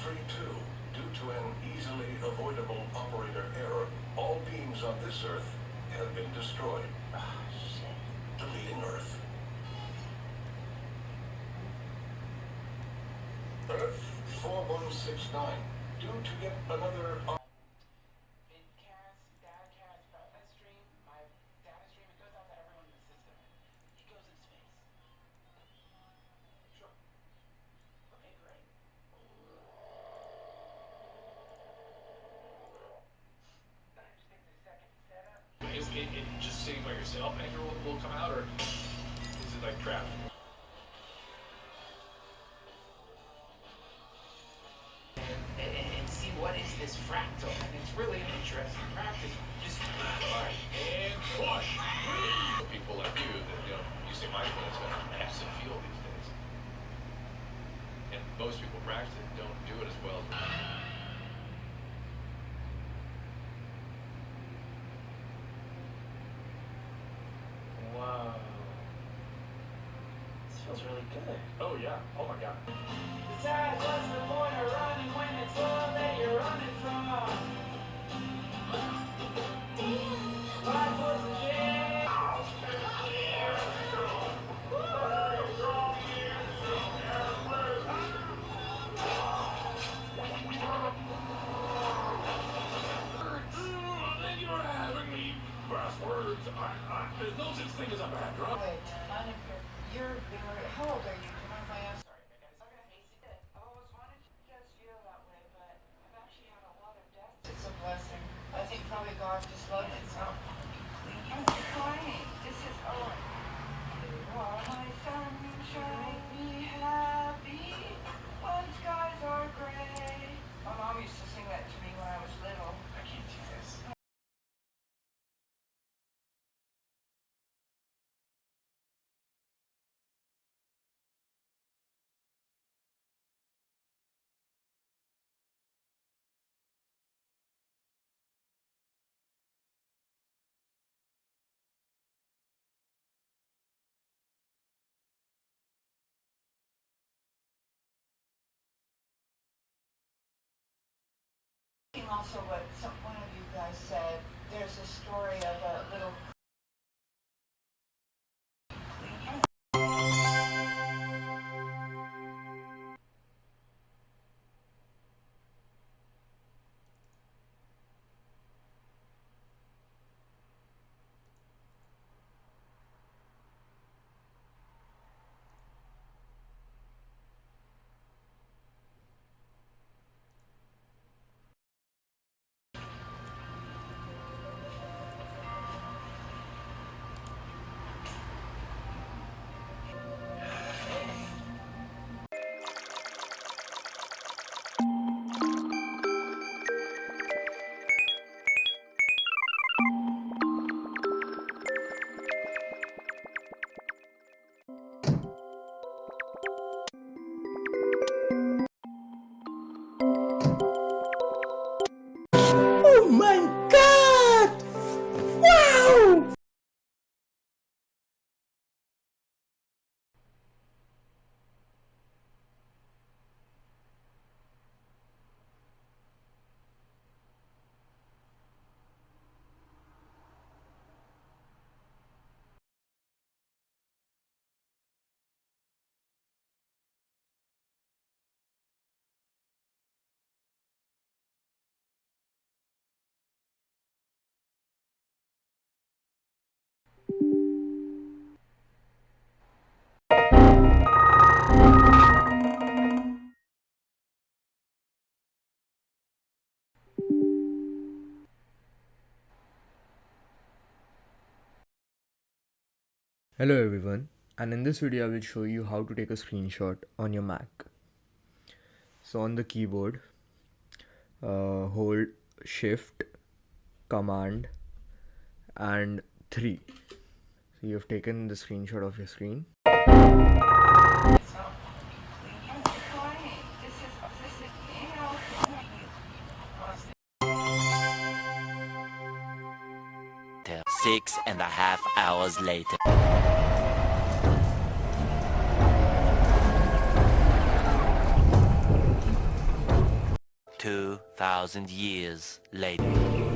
Stream 2, due to an easily avoidable operator error, all beings on this Earth have been destroyed. Oh, shit. Deleting Earth. Earth 4169, due to yet another... Vidcast, datacast, that stream, my data stream, it goes out to everyone in the system. It goes in space. Sure. Okay, great. Is it just sitting by yourself and will come out, or is it like trapped? And see what is this fractal, and it's really an interesting practice. Just Alright, and push! People like you that, using mindfulness have a massive field these days. And most people practice it don't do it as well. whoa, this feels really good. Oh yeah, oh my god. Besides, what's the point of running when it's love that you're running from? Life was a shame. Then you're having me passwords. There's no such thing as a bad drug. Wait, none of how old are you? Do you mind if I ask? Sorry, I got a AC it. I always wanted you guys feel that way, but I've actually had a lot of deaths. It's a blessing. I think probably God just loves it so. I'm trying. This is all. You are my sunshine. Be happy when skies are gray. My mom used to sing that to me when I was little. I can't do this. Also, what one of you guys said, there's a story of a little. Oh my god! Wow! Hello everyone, and in this video I will show you how to take a screenshot on your Mac. So on the keyboard, hold Shift, Command and 3. So you have taken the screenshot of your screen. I'm trying. This is, you know. 6.5 hours later. 2,000 years later.